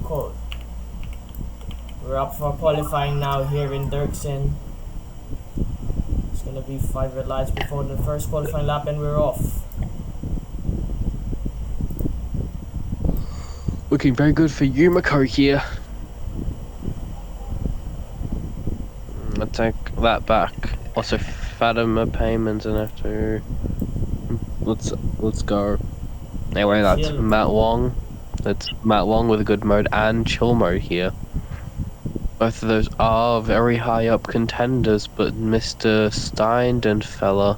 code. We're up for qualifying now here in Dirksen. It's gonna be 5 red lights before the first qualifying lap and we're off. Looking very good for Yumiko here. I'll take that back. Also, Fatima payments and have to. Let's go. Anyway, that's Chill. Matt Wong. That's Matt Wong with a good mode and chill mode here. Both of those are very high up contenders, but Mr. Steindenfeller,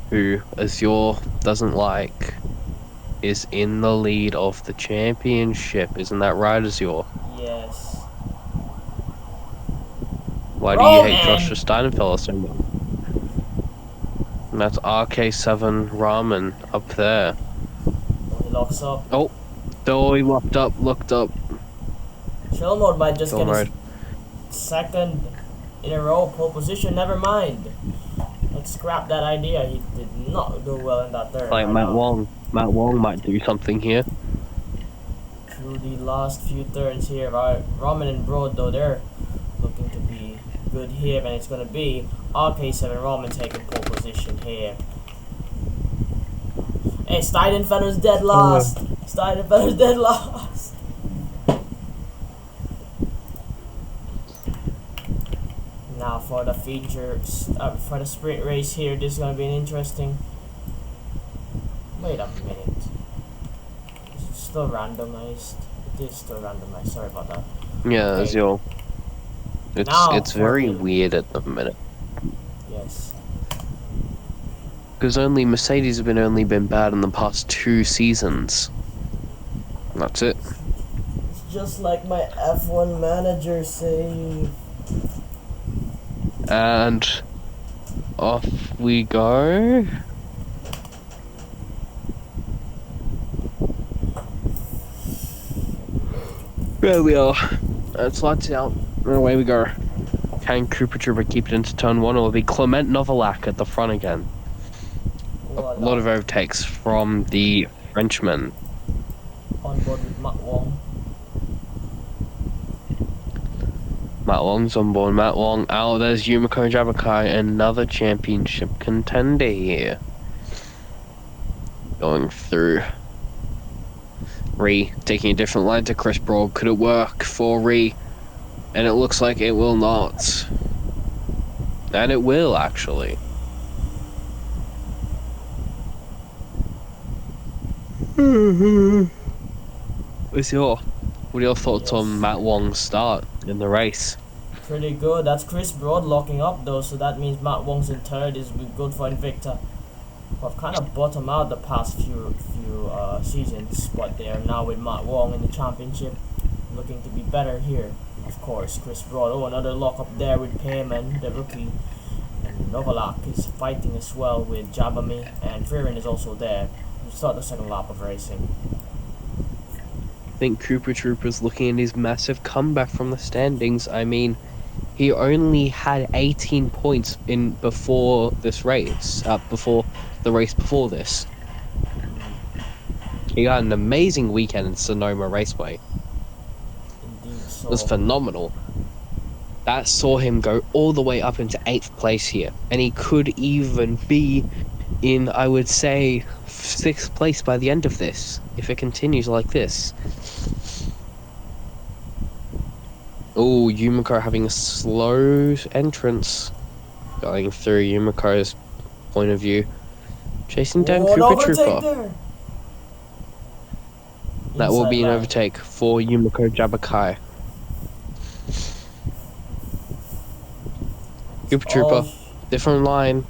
who Azure doesn't like, is in the lead of the championship. Isn't that right, Azure? Yes. Why do you hate Joshua Steinfeller so much? And that's RK7 Ramen up there. Oh, he locks up. Oh, he looked up. Chill mode might just Chill get mode. his second in a row pole position. Never mind. Let's scrap that idea. He did not do well in that turn. Like right Matt now. Wong. Matt Wong might do something here. Through the last few turns here, Ramen and Broad, though, they're looking to be good here, and it's going to be RK7 Ramen taking pole position here. Hey, Steidenfeller's dead last. Steidenfeller's dead last. Now for the for the sprint race here, this is going to be an interesting. Wait a minute. Is it still randomized? It is still randomized. Sorry about that. Yeah, Okay. Azure. Now It's for very the- weird at the minute. Yes. Because Mercedes have only been bad in the past 2 seasons. That's it. It's just like my F1 manager saying. And off we go. There we are. Let's lights out. And away we go. Can Cooper Trooper keep it into turn 1, or will it be Clement Novalak at the front again? A lot of overtakes from the Frenchman. On board with Matt Wong. Matt Wong's on board. Matt Wong out. There's Yumiko Jabakai, another championship contender here. Going through. Ree taking a different line to Chris Broad. Could it work for Ree? And it looks like it will not. And it will, actually. What are your thoughts on Matt Wong's start in the race? Pretty good. That's Chris Broad locking up though, so that means Matt Wong's in third is good for Invicta. I've kind of bottomed out the past few seasons, but they are now with Matt Wong in the championship, looking to be better here. Of course, Chris Broad. Oh, another lock up there with Payman, the rookie. And Novalak is fighting as well with Jabami, and Freerin is also there to start the second lap of racing. I think Cooper Trooper's looking at his massive comeback from the standings. I mean, he only had 18 points in before this race, before the race before this. He got an amazing weekend in Sonoma Raceway. Indeed, so. It was phenomenal. That saw him go all the way up into 8th place here, and he could even be in, I would say, 6th place by the end of this, if it continues like this. Oh, Yumiko having a slow entrance, going through Yumiko's point of view, chasing down Cooper Trooper. That will be an overtake for Yumiko Jabakai. Cooper Trooper, different line.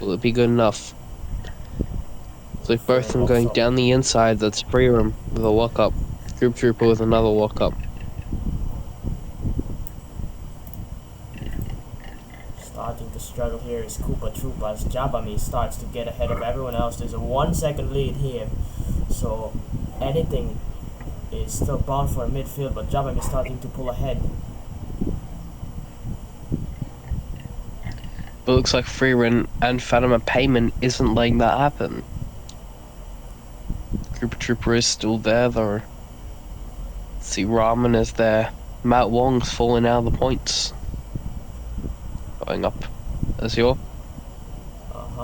Will it be good enough? It's like both of them going down the inside. That's Freerum with a walk up. Cooper Trooper with another walk up. Starting to struggle here is Koopa Troopa as Jabami starts to get ahead of everyone else. There's a 1 second lead here, so anything is still bound for a midfield, but Jabami is starting to pull ahead. But it looks like Freerum and Fatima Payment isn't letting that happen. Trooper is still there though. See, Ramen is there. Matt Wong's falling out of the points. Going up. As your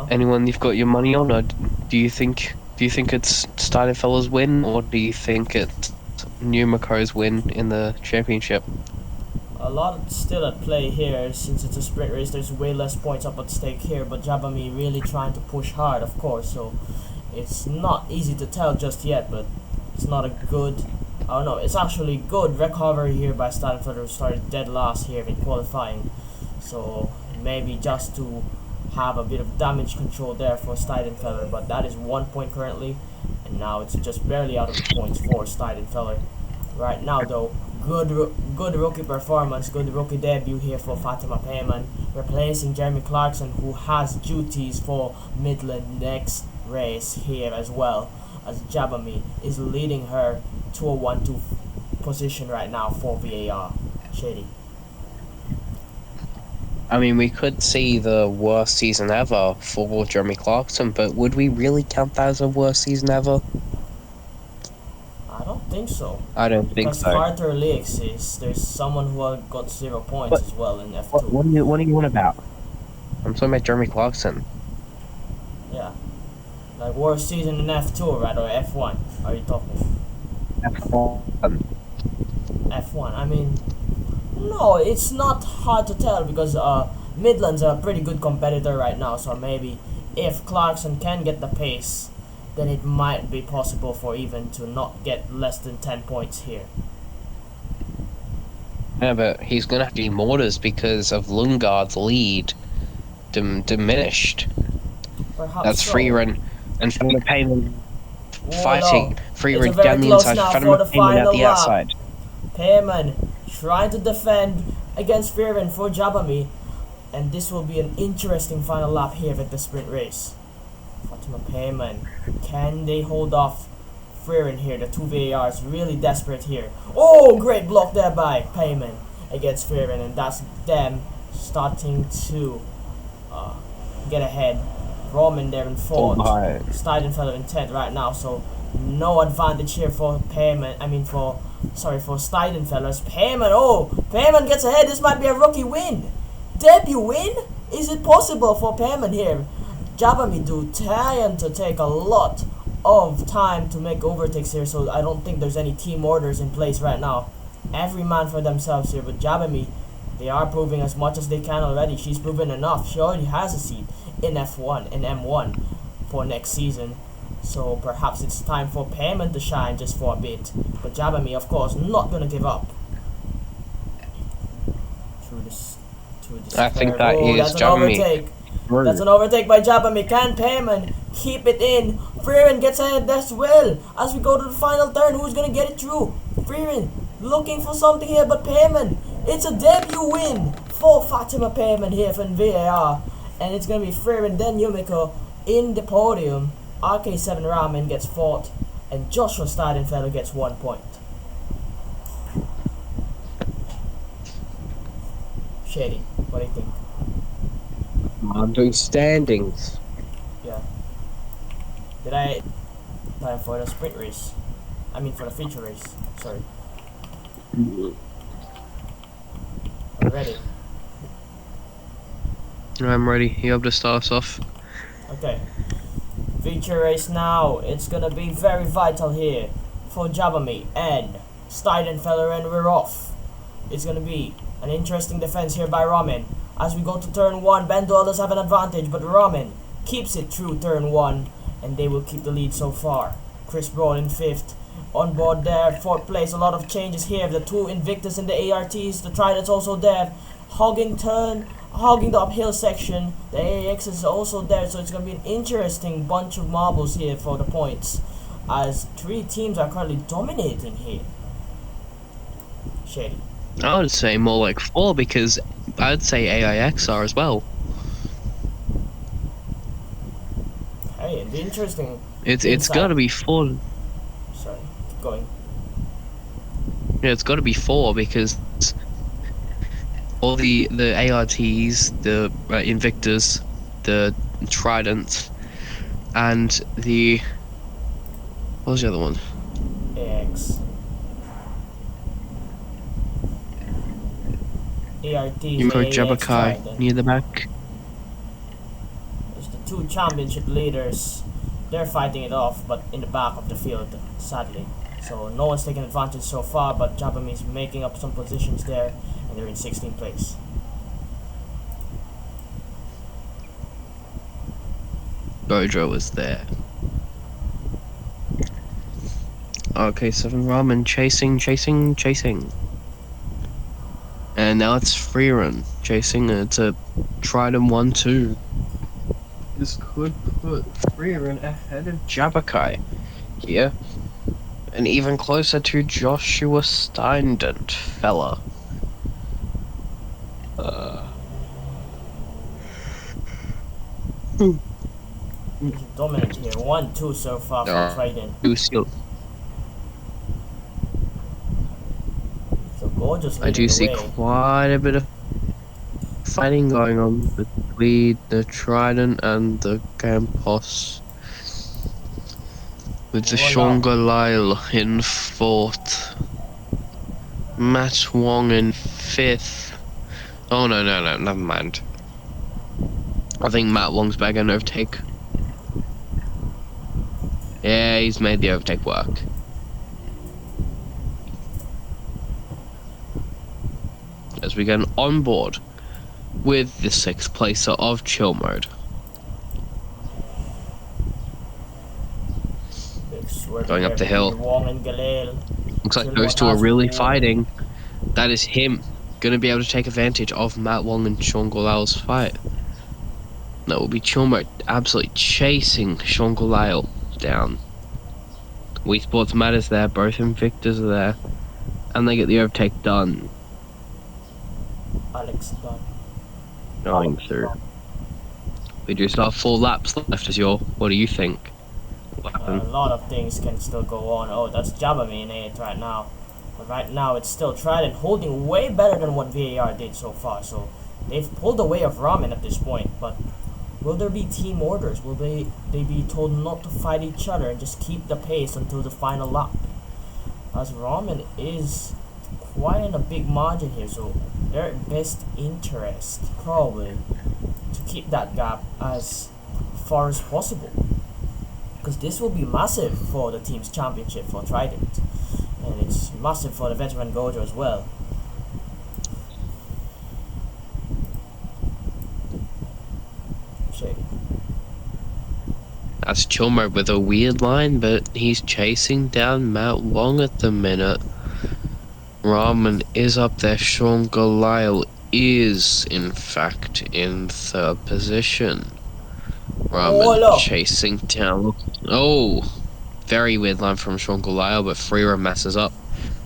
anyone you've got your money on, or do you think it's Steinefeller's win, or do you think it's Numaco's win in the championship? A lot still at play here. Since it's a sprint race, there's way less points up at stake here, but Jabami really trying to push hard, of course, so it's not easy to tell just yet, but it's not a good, I don't know, it's actually good recovery here by Steinefeller, who started dead last here in qualifying, so maybe just to have a bit of damage control there for Steinefeller, but that is 1 point currently, and now it's just barely out of the points for Steinefeller. Right now though, good rookie performance, good rookie debut here for Fatima Payman, replacing Jeremy Clarkson, who has duties for Midland next race here as well, as Jabami is leading her to a 1-2 position right now for VAR. Shady. I mean, we could see the worst season ever for Jeremy Clarkson, but would we really count that as a worst season ever? I don't think so. I don't think so. Because Carter Leaks is, there's someone who got 0 points as well in F2. What are you on about? I'm talking about Jeremy Clarkson. Yeah. Like worst season in F2, right? Or F1? Are you talking? F1. F1. I mean, no, it's not hard to tell because Midland's a pretty good competitor right now. So maybe if Clarkson can get the pace, then it might be possible for even to not get less than 10 points here. Yeah, but he's gonna have to be Mortars because of Lundgaard's lead diminished. Perhaps that's so. Free run and Fatima Payman fighting. No. Free It's run very down the close inside. now Fatima for the Payman at final the lap. outside. Payman trying to defend against Fearon for Jabami, and this will be an interesting final lap here at the sprint race. Fatima Payman, can they hold off Fearon here? The two VARs really desperate here. Oh, great block there by Payman against Fearon, and that's them starting to get ahead. Roman there in fourth. Steidenfeller in 10th right now, so no advantage here for Payman. I mean for Steidenfeller's Payman. Oh, Payman gets ahead. This might be a rookie win. Debut win? Is it possible for Payman here? Jabami do trying to take a lot of time to make overtakes here, so I don't think there's any team orders in place right now. Every man for themselves here, but Jabami, they are proving as much as they can already. She's proven enough. She already has a seat in F1 and M1 for next season. So perhaps it's time for Payman to shine just for a bit. But Jabami, of course, not gonna give up. Through this I think that is is that's Jabami. an overtake. That's an overtake by Jabami. Can Payman keep it in? Freeman gets ahead as well. As we go to the final turn, who's gonna get it through? Freeman looking for something here, but Payman. It's a debut win for Fatima Payman here from VAR. And it's gonna be Freeman, then Yumiko in the podium. RK7 Ramen gets 4th, and Joshua Steidenfeller gets 1 point. Shady, what do you think? I'm doing standings. Yeah. Time for the sprint race. I mean for the feature race. Sorry. I'm ready. I'm ready. You have to start us off. Okay. Feature race now. It's gonna be very vital here for Jabami and Steidenfeller, and we're off. It's gonna be an interesting defense here by Ramen. As we go to turn 1, Bendol does have an advantage, but Ramen keeps it through turn 1, and they will keep the lead so far. Chris Broad in 5th. On board there, 4th place. A lot of changes here. The 2 Invictus and the ARTs. The Trident's also there. Hogging the uphill section. The AAX is also there, so it's going to be an interesting bunch of marbles here for the points, as 3 teams are currently dominating here. Shady. I would say more like 4 because I'd say AIX are as well. Hey, it'd be interesting. It's got to be 4. Sorry, keep going. Yeah, it's got to be 4 because all the ARTs, the Invictus, the Trident, and the What was the other one? AX. ART's Yumiko AX Jabakai Trident. near the back. There's the two championship leaders. They're fighting it off, but in the back of the field, sadly. So no one's taking advantage so far, but Jabami's making up some positions there, and they're in 16th place. Gojo was there. Okay, 7 Ramen chasing. And now it's Freerun chasing. It's a Trident 1-2. This could put Freerun ahead of Jabakai here. And even closer to Joshua Steindent, fella. He's dominant here. 1-2 so far for Trident. So Gojo's I do leading the see way. quite a bit of fighting going on between the Trident and the Campos. With the Shongalile in 4th. Matt Wong in 5th. Oh no, never mind. I think Matt Wong's back on overtake. Yeah, he's made the overtake work. As we get on board with the 6th placer of chill mode. Going up the hill. Wong and Galil. Looks like those two are really fighting. That is him gonna be able to take advantage of Matt Wong and Sean Golile's fight. That will be Chilmer absolutely chasing Sean Golile down. Wii Sports Matt is there, both Invictors are there. And they get the overtake done. Alex done. Going through. We do still have 4 laps left as your. What do you think? A lot of things can still go on. Oh, that's Jabami in 8th right now. But right now it's still Trident holding way better than what VAR did so far. So they've pulled away of Ramen at this point. But will there be team orders? Will they be told not to fight each other and just keep the pace until the final lap? As Ramen is quite in a big margin here. So their best interest probably to keep that gap as far as possible. Because this will be massive for the team's championship for Trident. And it's massive for the veteran Gojo as well. Shady. That's Chilmer with a weird line, but he's chasing down Matt Wong at the minute. Ramen is up there. Sean Golile is, in fact, in 3rd position. Ramen chasing down. Oh, very weird line from Sean Golile, but Freera messes up.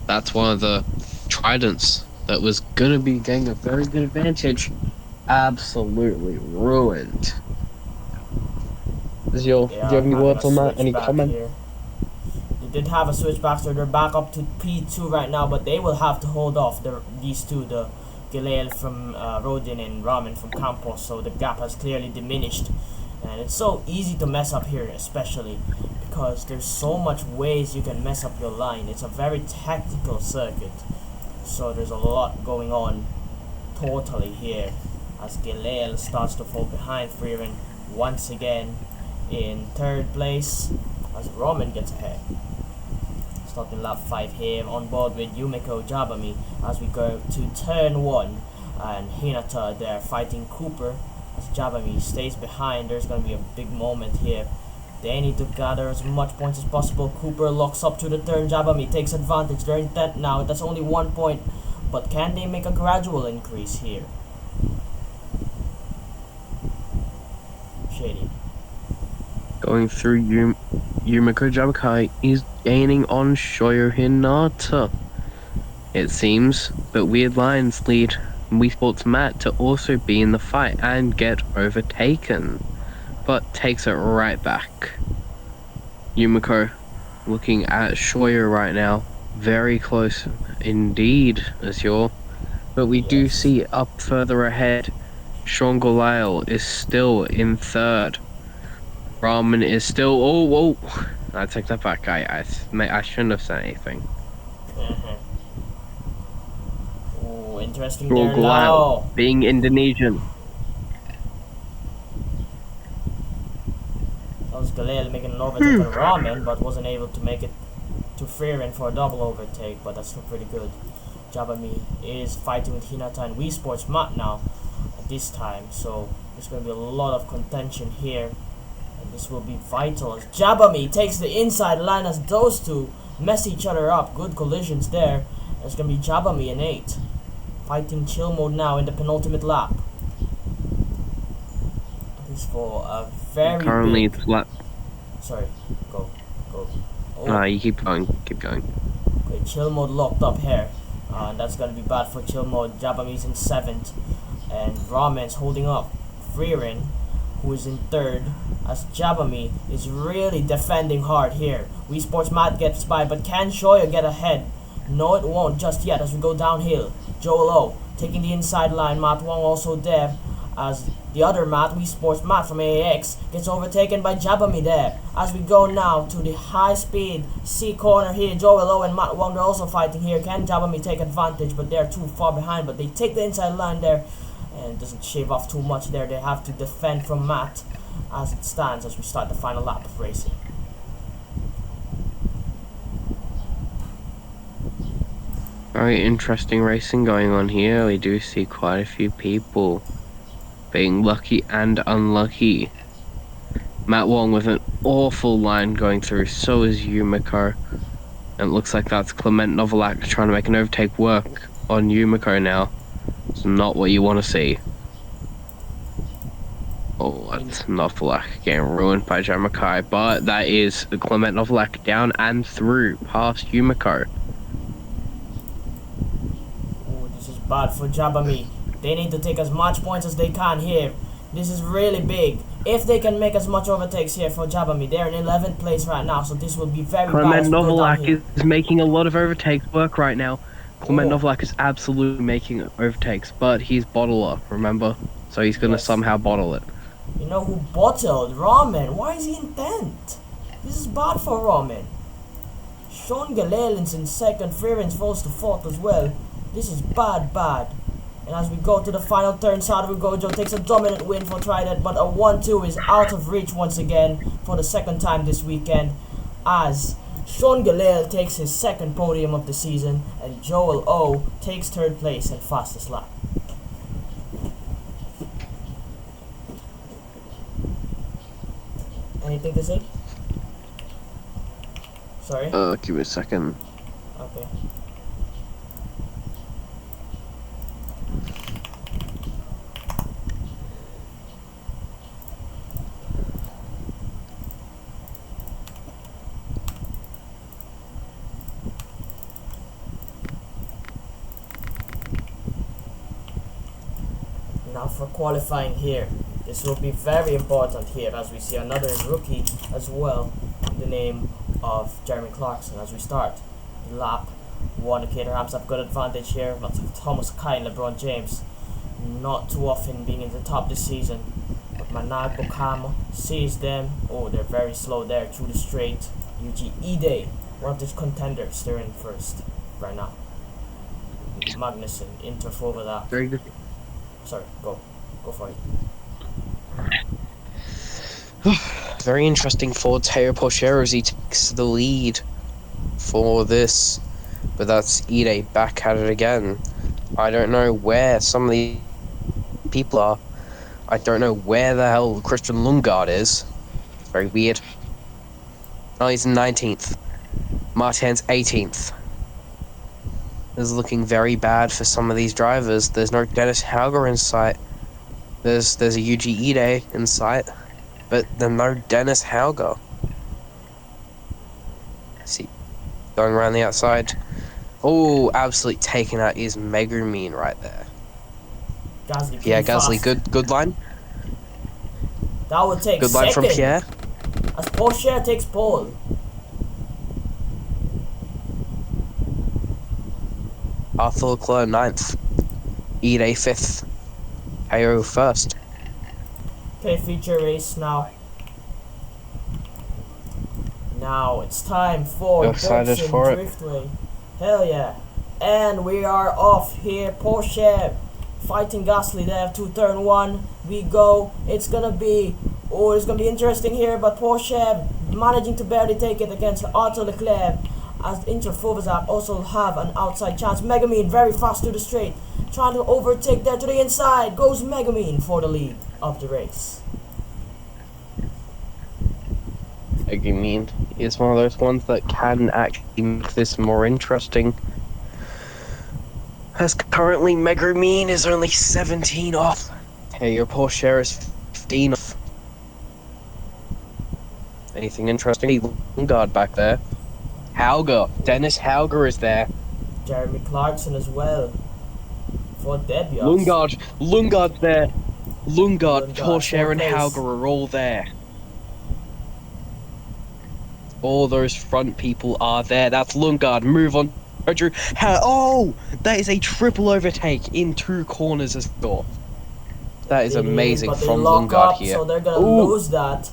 That's one of the Tridents that was gonna be getting a very good advantage. Absolutely ruined. Do you have any words on that? Any comment? Here. They did have a switchback, so they're back up to P2 right now, but they will have to hold off these two, the Galil from Rodin and Ramen from Campos, so the gap has clearly diminished. And it's so easy to mess up here, especially because there's so much ways you can mess up your line. It's a very tactical circuit, so there's a lot going on totally here as Galil starts to fall behind Freeman once again in 3rd place as Ramen gets ahead. Starting lap 5 here on board with Yumiko Jabami as we go to turn 1, and Hinata there fighting Cooper. As Jabami stays behind, there's going to be a big moment here. They need to gather as much points as possible. Cooper locks up to the turn. Jabami takes advantage. They're in 10th now. That's only 1 point. But can they make a gradual increase here? Shady. Going through Yumiko Jabakai is gaining on Shoyo Hinata, it seems, but weird lines lead Wii Sports Matt to also be in the fight and get overtaken, but takes it right back. Yumiko looking at Shoyo right now, very close indeed, Azure, but we do see up further ahead, Sean Golile is still in 3rd. Ramen is still, I take that back. I shouldn't have said anything. Oh, interesting there, Wow, Lau. being Indonesian. That was Galil making an overtake on Ramen, but wasn't able to make it to Freerin for a double overtake, but that's still pretty good. Jabami is fighting with Hinata and Wii Sports Matt now at this time, so there's going to be a lot of contention here, and this will be vital as Jabami takes the inside line as those two mess each other up. Good collisions there. There's going to be Jabami in 8, fighting chill mode now in the penultimate lap. This for a very Currently, big... it's lap. Sorry, go. Oh. No, you keep going. Keep going. Okay, chill mode locked up here. That's gonna be bad for chill mode. Jabami's in 7th, and Ramen's holding up Freerin, who is in 3rd, as Jabami is really defending hard here. Wii Sports Matt gets by, but can Shoya get ahead? No, it won't just yet as we go downhill. Joel O taking the inside line. Matt Wong also there, as the other Matt, Wii Sports Matt from AAX, gets overtaken by Jabami there. As we go now to the high speed C corner here, Joel O and Matt Wong are also fighting here. Can Jabami take advantage? But they're too far behind, but they take the inside line there, and it doesn't shave off too much there. They have to defend from Matt as it stands as we start the final lap of racing. Very interesting racing going on here. We do see quite a few people being lucky and unlucky. Matt Wong with an awful line going through, so is Yumiko. And it looks like that's Clement Novalak trying to make an overtake work on Yumiko now. It's not what you want to see. Oh, that's Novalak getting ruined by Jamakai, but that is Clement Novalak down and through past Yumiko. This is bad for Jabami. They need to take as much points as they can here. This is really big. If they can make as much overtakes here for Jabami, they're in 11th place right now, so this will be very Clement bad. Novalak is making a lot of overtakes work right now. Clement Novalak is absolutely making overtakes, but he's bottler, remember? So he's gonna somehow bottle it. You know who bottled? Ramen. Why is he in 10th? This is bad for Ramen. Sean Galelin's in 2nd, Freeren's falls to 4th as well. This is bad. And as we go to the final turn, Sadhu Gojo takes a dominant win for Trident, but a 1-2 is out of reach once again for the 2nd time this weekend, as Sean Galil takes his 2nd podium of the season, and Joel O takes 3rd place and fastest lap. Anything to say? Sorry? Give me a second. Okay. Now for qualifying here, this will be very important here as we see another rookie as well in the name of Jeremy Clarkson as we start lap 1. Caterhams have good advantage here, but Thomas Kai and LeBron James not too often being in the top this season, but Manag Bokama sees them. Oh, they're very slow there through the straight. Yuji Ide, one of these contenders, they're in 1st right now. Magnussen interf over that. Very good. Sorry, go for it. Very interesting for Teo Porchero as he takes the lead for this, but that's Ide back at it again. I don't know where some of the people are. I don't know where the hell Christian Lundgaard is. It's very weird. Oh, he's in 19th. Martin's 18th. This is looking very bad for some of these drivers. There's no Dennis Hauger in sight. There's a Yuji Ide in sight, but there's no Dennis Hauger. See, going around the outside. Oh, absolutely taking out his Megumin right there. Gasly, yeah, Gasly, good line. That would take good line from Pierre. As Porcher takes pole. Arthur Leclerc 9th. Ide 5th. Hayo 1st. Okay, feature race now. Now it's time for You're excited Boxing for it? Driftway. Hell yeah. And we are off here. Porsche fighting Gasly there to turn one. We go. It's gonna be interesting here, but Porsche managing to barely take it against Otto Leclerc, as Inter Fovazak also have an outside chance. Megamine very fast to the straight, trying to overtake there to the inside. Goes Megamine for the lead of the race. Megumin is one of those ones that can actually make this more interesting. As currently, Megumin is only 17 off. Hey, your Porsche is 15 off. Anything interesting? Lundgaard back there. Hauger. Dennis Hauger is there. Jeremy Clarkson as well for debut. Lundgaard's there. Lundgaard, Porsche, and place. Hauger are all there. All those front people are there. That's Lundgaard. Move on. Oh, that is a triple overtake in 2 corners as well. That is amazing from Lundgaard here. So they're gonna lose that.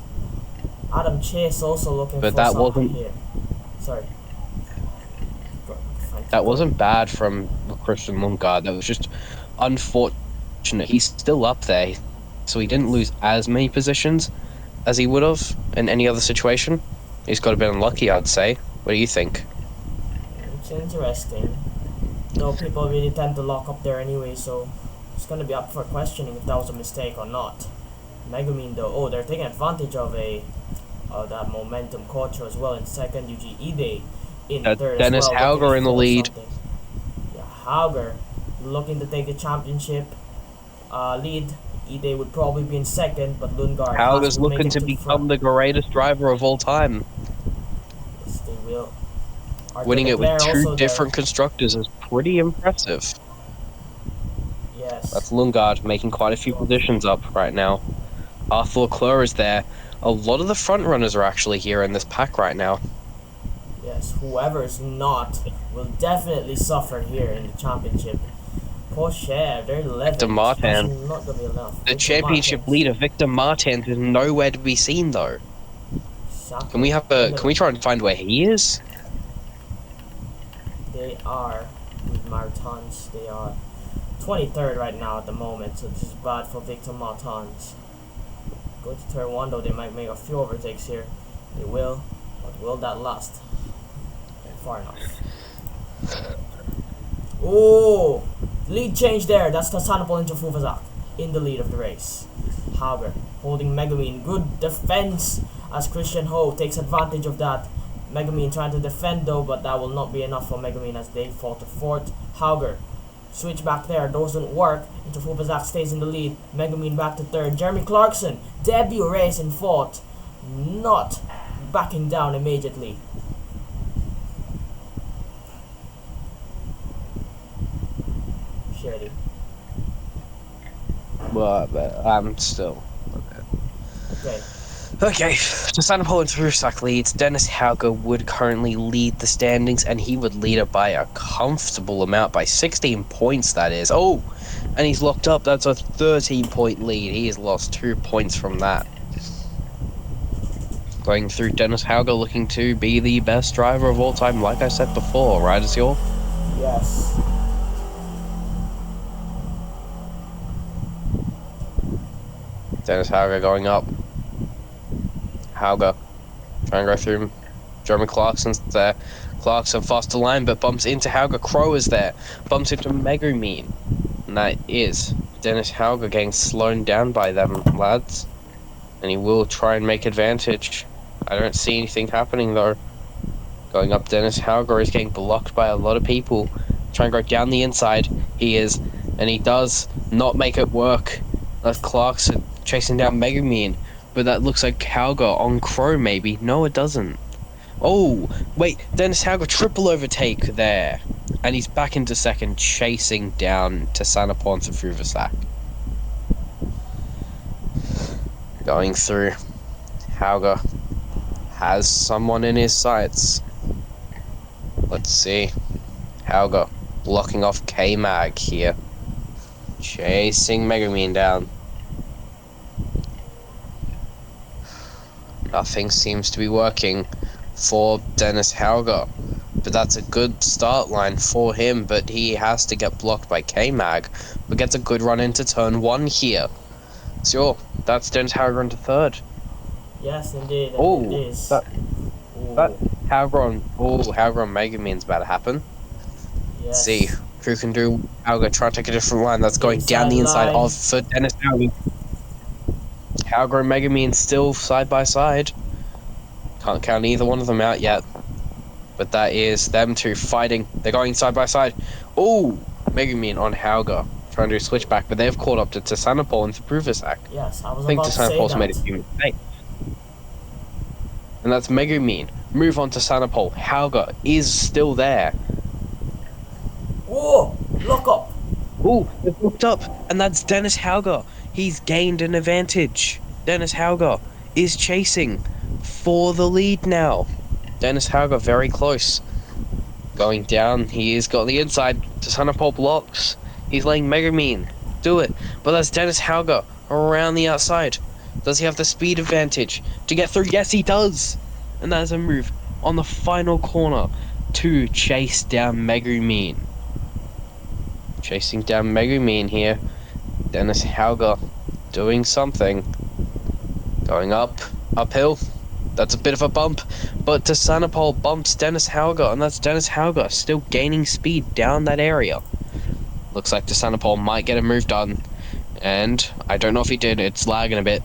Adam Chase also looking but for that something wasn't here. Sorry. That wasn't bad from Christian Lundgaard. That was just unfortunate. He's still up there, so he didn't lose as many positions as he would have in any other situation. He's got to be unlucky, I'd say. What do you think? It's interesting. No, people really tend to lock up there anyway, so it's gonna be up for questioning if that was a mistake or not. Megumin though, they're taking advantage of that momentum culture as well in second. Yuji Ide in third Dennis as well. Hauger in the lead. Yeah, Hauger looking to take the championship lead. Ide would probably be in second, but Lundgaard Hauger's looking to become the greatest driver of all time. Yes, they will. Winning it with 2 different constructors is pretty impressive. Yes. That's Lundgaard making quite a few positions up right now. Arthur Leclerc is there. A lot of the front runners are actually here in this pack right now. Yes, whoever is not will definitely suffer here in the championship. Porsche, they're 11th. Victor Martin. Not gonna be enough. The championship leader, Victor Martin, is nowhere to be seen though. Can we try and find where he is? They are with Marathons. They are 23rd right now at the moment, so this is bad for Victor Martins. Go to turn 1 though, they might make a few overtakes here. They will, but will that last? Far enough. Oh, lead change there. That's Tassanapol into Fufazak in the lead of the race. Hauger holding Megumin. Good defense as Christian Ho takes advantage of that. Megumin trying to defend though, but that will not be enough for Megumin as they fall to 4th. Hauger switch back there, doesn't work. Into Fufazak stays in the lead. Megumin back to 3rd. Jeremy Clarkson debut race in 4th, not backing down immediately. Shady. But I'm still Okay. Okay, to Sanapol and Furusak leads, Dennis Hauger would currently lead the standings, and he would lead it by a comfortable amount, by 16 points that is. Oh, and he's locked up, that's a 13-point lead. He has lost 2 points from that. Going through, Dennis Hauger looking to be the best driver of all time, like I said before, right, Azure? Yes. Dennis Hauger going up. Hauger trying to go through him. Jeremy Clarkson's there. Clarkson fast to line, but bumps into Hauger. Crow is there. Bumps into Megumin. And that is Dennis Hauger getting slowed down by them, lads. And he will try and make advantage. I don't see anything happening, though. Going up, Dennis Hauger is getting blocked by a lot of people. Trying to go down the inside. He is. And he does not make it work. That's Clarkson chasing down Megumin. But that looks like Hauger on Crow, maybe. No, it doesn't. Oh, wait. Dennis Hauger triple overtake there. And he's back into 2nd, chasing down Tassanapon and Furusak. Going through. Hauger has someone in his sights. Let's see. Hauger blocking off K-Mag here. Chasing Megumin down. Nothing seems to be working for Dennis Hauger. But that's a good start line for him, but he has to get blocked by K-Mag, but gets a good run into turn 1 here. Sure, that's Dennis Hauger into third. Yes, indeed, and it Oh, is. that Ooh, Hauger on Mega Mean's about to happen. Let's see yes. who can do Hauger, try to take a different line. That's going down Inside the inside line. of for Dennis Hauger. Hauger and Mega Mean still side by side. Can't count either one of them out yet. But that is them two fighting. They're going side by side. Oh, Megumin on Hauger. Trying to do a switchback, but they've caught up to Sanapol and Pruvasak. Yes, I was I think about to say Sanapol's made a that. few mistakes. And that's Megumin. Move on to Sanapol. Hauger is still there. Whoa! Lock up! Oh, they've looked up. And that's Dennis Hauger. He's gained an advantage. Dennis Hauger is chasing for the lead now. Dennis Hauger very close. Going down, he's got the inside to Sanapol blocks. He's letting Megumin do it. But that's Dennis Hauger around the outside. Does he have the speed advantage to get through? Yes, he does! And that is a move on the final corner to chase down Megumin. Chasing down Megumin here. Dennis Hauger doing something. Going uphill. That's a bit of a bump, but Sanapol bumps Dennis Hauger, and that's Dennis Hauger still gaining speed down that area. Looks like Sanapol might get a move done, and I don't know if he did. It's lagging a bit.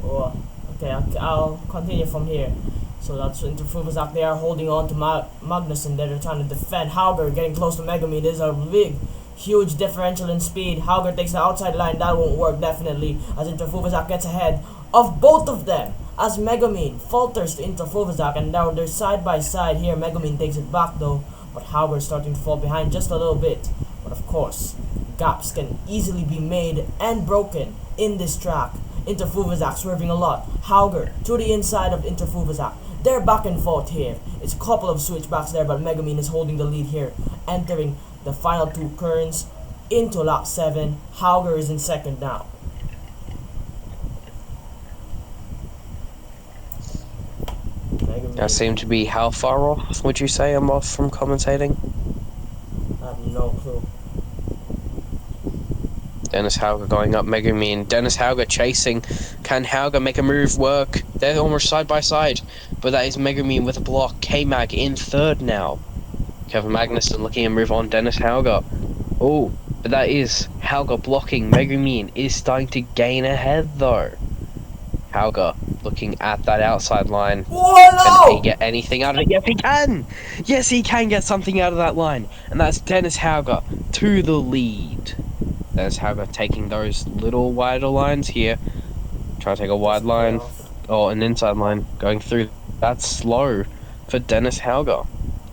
Oh, okay, I'll continue from here. So that's into Fuvazak. They are holding on to Magnussen. They're trying to defend. Hauger getting close to Megumin. There's a big, huge differential in speed. Hauger takes the outside line. That won't work definitely. As into Fuvazak gets ahead of both of them. As Megumin falters to Interfovazak, and now they're side by side here. Megumin takes it back though, but Hauger is starting to fall behind just a little bit. But of course, gaps can easily be made and broken in this track. Interfovazak swerving a lot. Hauger to the inside of Interfovazak. They're back and forth here. It's a couple of switchbacks there, but Megumin is holding the lead here, entering the final two turns into lap 7. Hauger is in second now. I seem to be how far off, would you say I'm off from commentating? I have no clue. Dennis Hauger going up Megumin. Dennis Hauger chasing. Can Hauger make a move work? They're almost side by side. But that is Megumin with a block. K-Mag in third now. Kevin Magnussen looking to move on Dennis Hauger. Oh, but that is Hauger blocking. Megumin is starting to gain ahead though. Hauger looking at that outside line. Whoa, Can he get anything out of it? Yes, he can! Yes, he can get something out of that line. And that's Dennis Hauger to the lead. Dennis Hauger taking those little wider lines here. Try to take a wide line. Or an inside line going through. That's slow for Dennis Hauger.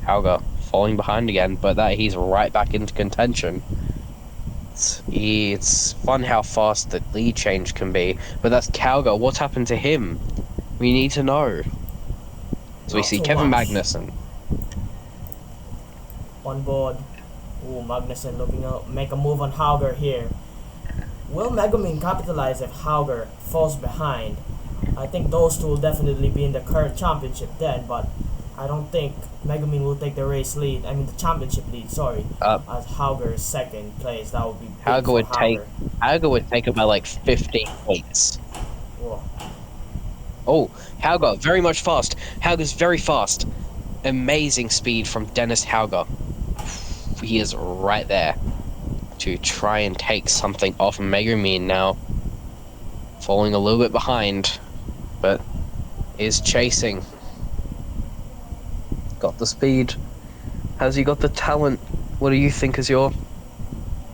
Hauger falling behind again, but that he's right back into contention. It's fun how fast the lead change can be, but that's Hauger. What's happened to him? We need to know. So we see Kevin Magnussen. On board. Ooh, Magnussen looking to make a move on Hauger here. Will Megumin capitalize if Hauger falls behind? I think those two will definitely be in the current championship then, but I don't think Megumin will take the race lead. I mean the championship lead, sorry. As Hauger is second place. That would be big Hauger would Hauger. Hauger would take about like 15 points. Whoa. Oh, Hauger, very much fast. Hauger's very fast. Amazing speed from Dennis Hauger. He is right there to try and take something off Megumin now. Falling a little bit behind, but is chasing. Got the speed. Has he got the talent? What do you think is your...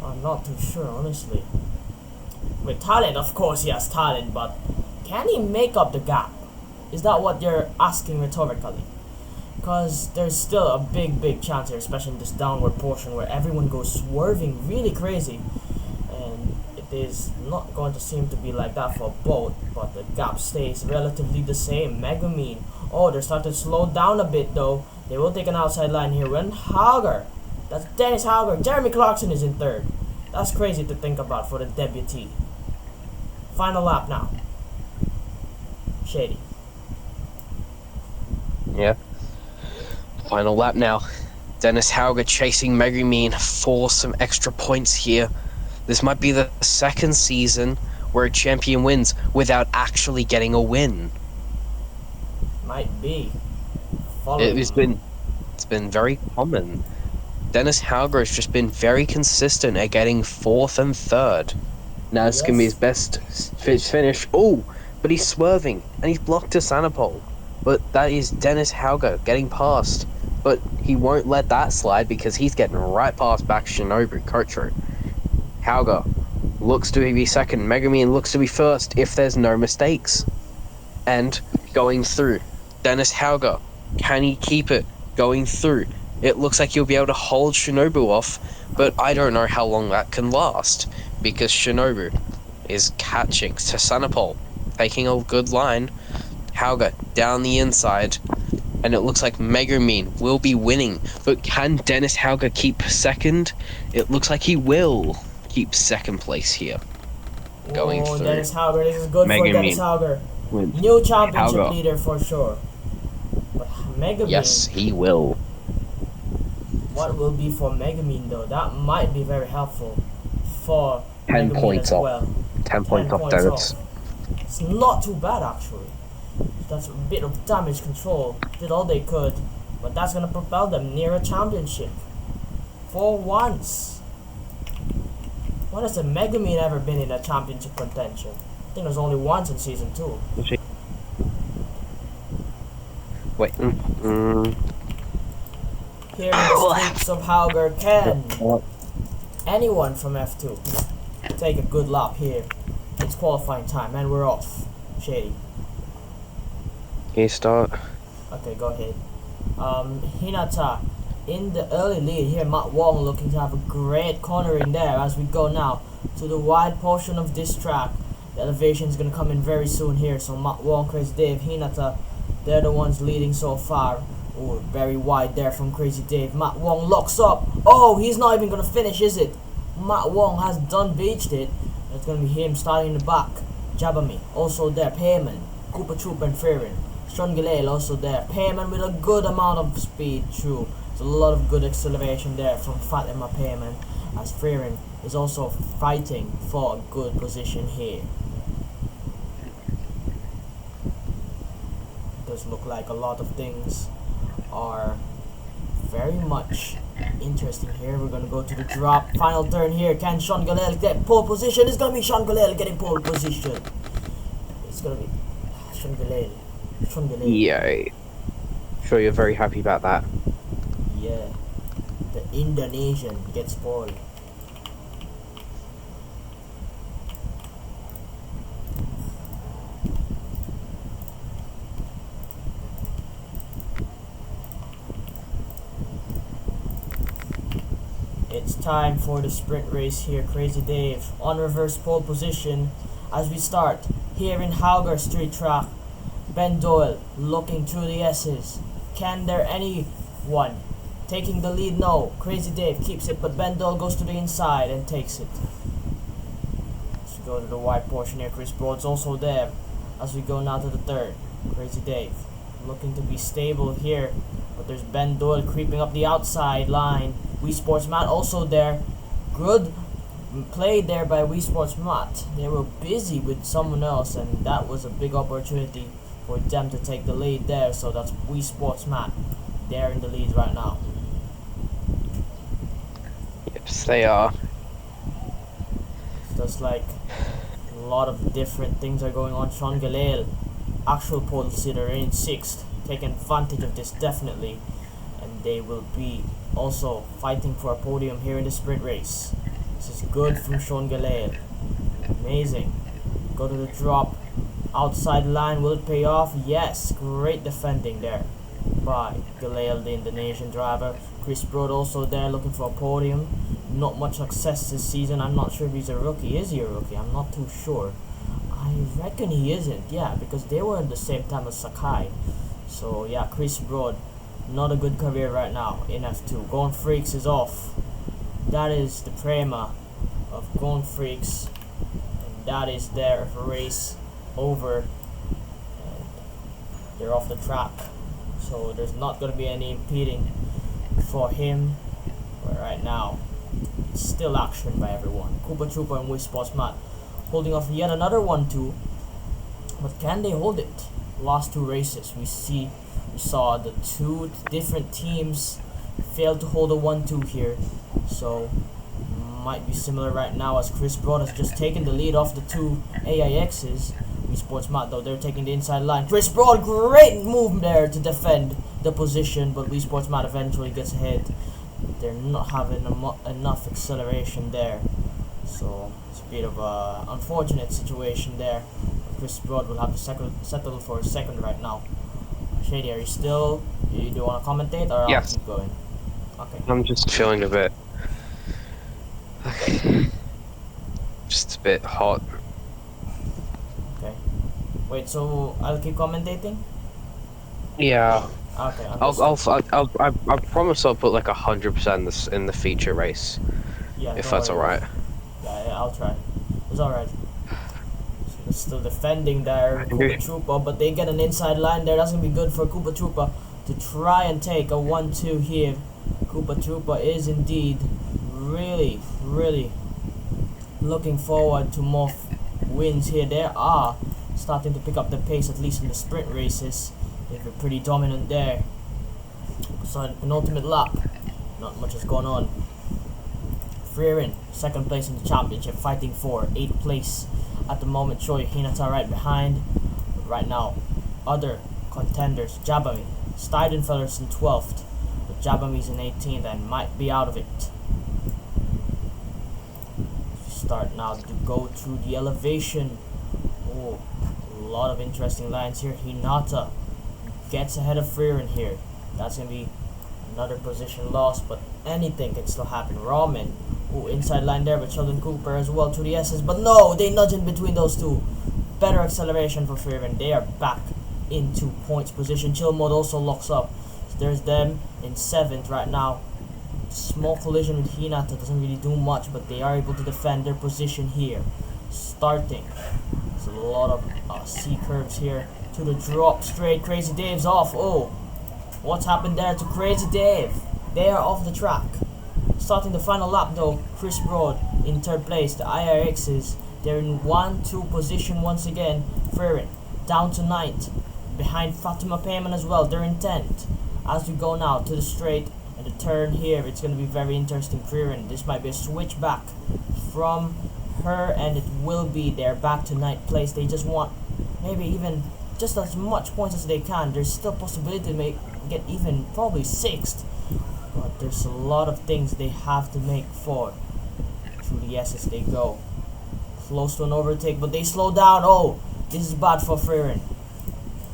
I'm not too sure, honestly. With talent, of course he has talent, but can he make up the gap? Is that what you're asking rhetorically? Because there's still a big chance here, especially in this downward portion where everyone goes swerving really crazy. And it is not going to seem to be like that for both, but the gap stays relatively the same. Megumin, oh, they're starting to slow down a bit though. They will take an outside line here. When Hauger, that's Dennis Hauger. Jeremy Clarkson is in third. That's crazy to think about for the debutee. Final lap now. Shady. Yeah. Final lap now. Dennis Hauger chasing Megumin for some extra points here. This might be the second season where a champion wins without actually getting a win. Might be. It's Following. been very common. Dennis Hauger has just been very consistent at getting fourth and third. Now it's gonna be his Yes. best finish. Oh, but he's swerving and he's blocked to Sanopol. But that is Dennis Hauger getting past. But he won't let that slide because he's getting right past back Shinobu Kocho. Hauger looks to be second. Megumin looks to be first if there's no mistakes. And going through. Dennis Hauger. Can he keep it going through? It looks like he'll be able to hold Shinobu off, but I don't know how long that can last, because Shinobu is catching to Sanopol, taking a good line. Hauger down the inside, and it looks like Megumin will be winning, but can Dennis Hauger keep second? It looks like he will keep second place here. Going through. Dennis Hauger. This is good for Dennis Megumin Hauger. wins. New championship Hauger. leader for sure. But Megumin. Yes, he will. What will be for Megumin though? That might be very helpful for 10 Megumin points as off. well. 10 points off Dennis. It's not too bad actually. That's a bit of damage control. Did all they could, but that's gonna propel them near a championship. For once. When has the Megumin ever been in a championship contention? I think it was only once in season 2. Wait. Here in the streets of Hauger, can anyone from F2 take a good lap here? It's qualifying time and we're off. Shady. Can you start? Okay, go ahead. Hinata in the early lead here. Matt Wong looking to have a great cornering there as we go now to the wide portion of this track. The elevation is going to come in very soon here. So Matt Wong, Crazy Dave, Hinata, they're the ones leading so far. Oh, very wide there from Crazy Dave. Matt Wong locks up. Oh, he's not even going to finish, is it? Matt Wong has done beached it. It's going to be him starting in the back. Jabami also there. Payman, Koopa Troop and Fearin. Sean Gilale also there. Payman with a good amount of speed through. There's a lot of good acceleration there from Fatima Payman, as Fearin is also fighting for a good position here. It does look like a lot of things are very much interesting here. We're gonna go to the drop. Final turn here. Can Sean Galel get pole position? It's gonna be Sean Galel getting pole position. It's gonna be Sean Galel. Sean Galel. Yeah. Sure, you're very happy about that. Yeah. The Indonesian gets pole. It's time for the sprint race here. Crazy Dave on reverse pole position as we start here in Hauger Street Track. Ben Doyle looking through the S's. Can there anyone taking the lead? No. Crazy Dave keeps it, but Ben Doyle goes to the inside and takes it. Let's go to the wide portion here. Chris Broad's also there as we go now to the third. Crazy Dave looking to be stable here, but there's Ben Doyle creeping up the outside line. Wii Sports Matt also there. Good play there by Wii Sports Matt. They were busy with someone else, and that was a big opportunity for them to take the lead there. So that's Wii Sports Matt. They're in the lead right now. Yes, they are. Just like a lot of different things are going on. Sean Galale, actual pole sitter, in 6th, taking advantage of this definitely, and they will be also fighting for a podium here in the sprint race. This is good from Sean Galale. Amazing. Go to the drop. Outside line, will it pay off? Yes. Great defending there by Galale, the Indonesian driver. Chris Broad also there looking for a podium. Not much success this season. I'm not sure if he's a rookie. Is he a rookie? I'm not too sure. I reckon he isn't. Yeah, because they were at the same time as Sakai. So yeah, Chris Broad, not a good career right now in F2. Gone Freaks is off. That is the Prema of Gone Freaks, and that is their race over. And they're off the track. so there's not going to be any impeding for him. But right now, it's still action by everyone. Koopa Troopa and Wii Sports Matt holding off yet another 1-2. But can they hold it? Last two races, we saw the two different teams failed to hold a 1-2 here. So might be similar right now, as Chris Broad has just taken the lead off the two AIXs. Wii Sports Matt though, they're taking the inside line. Chris Broad, great move there to defend the position, but Wii Sports Matt eventually gets ahead. They're not having enough acceleration there, so it's a bit of a unfortunate situation there. Chris Broad will have to settle for a second right now. Shady, are you still? Do you want to commentate, or Yes. I'll keep going? Okay. I'm just feeling a bit... just a bit hot. Okay. Wait, so I'll keep commentating? Yeah. Okay. I promise I'll put like 100% in the feature race, Yeah, if don't that's worry. alright. Yeah, I'll try. It's alright. So they're still defending there, Koopa Troopa, but they get an inside line there. That's gonna be good for Koopa Troopa to try and take a 1-2 here. Koopa Troopa is indeed really looking forward to more wins here. They are starting to pick up the pace, at least in the sprint races. They've been pretty dominant there. So in penultimate lap, not much has gone on. Freerin, second place in the championship, fighting for 8th place at the moment. Choi Hinata right behind. But right now, other contenders, Jabami, Steidenfeller's in 12th, but Jabami's in 18th and might be out of it. Start now to go through the elevation. Oh, a lot of interesting lines here. Hinata gets ahead of Freerin here. That's gonna be another position loss, but anything can still happen. Ramen, oh, inside line there with Sheldon Cooper as well to the S's, but no, they nudge in between those two. Better acceleration for Freerin. They are back into points position. Chill mode also locks up. So there's them in 7th right now. Small collision with Hinata doesn't really do much, but they are able to defend their position here. Starting, there's a lot of C curves here to the drop straight. Crazy Dave's off. Oh, what's happened there to Crazy Dave? They are off the track. Starting the final lap though, Chris Broad in 3rd place. The IRXs, they're in 1-2 position once again. Freerin down to 9th, behind Fatima Payman as well. They're in 10th. As we go now to the straight and the turn here, it's going to be very interesting. Freerin, this might be a switch back from her, and it will be. They're back to 9th place. They just want maybe even just as much points as they can. There's still possibility to get even probably 6th, but there's a lot of things they have to make for. Through the S's they go, close to an overtake, but they slow down. Oh, this is bad for Freerin.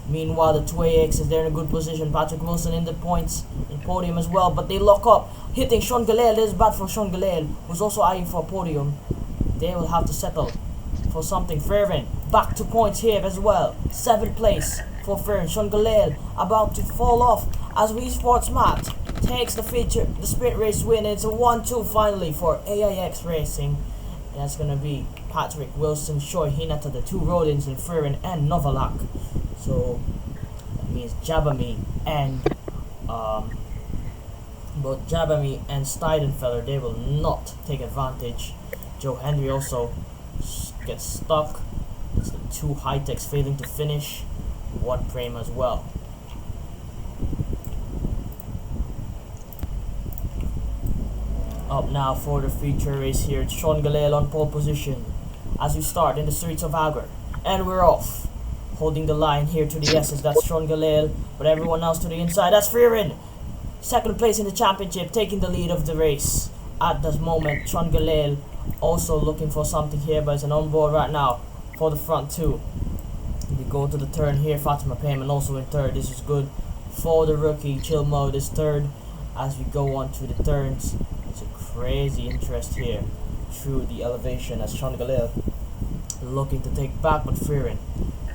Meanwhile, the 2AX is there in a good position. Patrick Wilson in the points in podium as well, but they lock up, hitting Sean Galel. This is bad for Sean Galel, who's also eyeing for a podium. They will have to settle for something. Freerin back to points here as well. 7th place for Freerin. Sean Galel about to fall off as Wii Sports Matt takes the sprint race win. It's a 1-2 finally for AIX Racing. That's gonna be Patrick Wilson, Choi Hinata, the 2 Rodins, and Freerin and Novalak. So that means Jabami and both Jabami and Steidenfeller, they will not take advantage. Joe Henry also gets stuck. It's the 2 high-techs failing to finish. 1 frame as well. Up now for the feature race here. It's Sean Galel on pole position as we start in the streets of Agar. And we're off. Holding the line here to the S's, that's Sean Galel, but everyone else to the inside, that's Freerin. 2nd place in the championship, taking the lead of the race. At this moment, Sean Galel also looking for something here, but it's an on board right now for the front 2. We go to the turn here, Fatima Payman also in 3rd. This is good for the rookie. Chill mode is 3rd. As we go on to the turns, it's a crazy interest here through the elevation as Sean Galel looking to take back, but Freerin,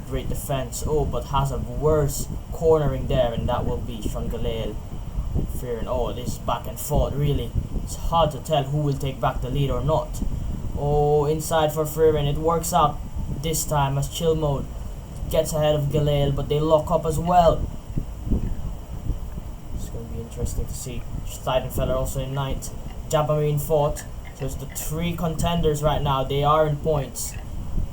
great defense. Oh, but has a worse cornering there, and that will be Sean Galel. Freerin, oh, this is back and forth really. It's hard to tell who will take back the lead or not. Oh, inside for Freerin. It works out this time as Chill Mode gets ahead of Galel, but they lock up as well. interesting to see. Steidenfeller also in 9th. Jabami in 4th. So it's the 3 contenders right now. They are in points.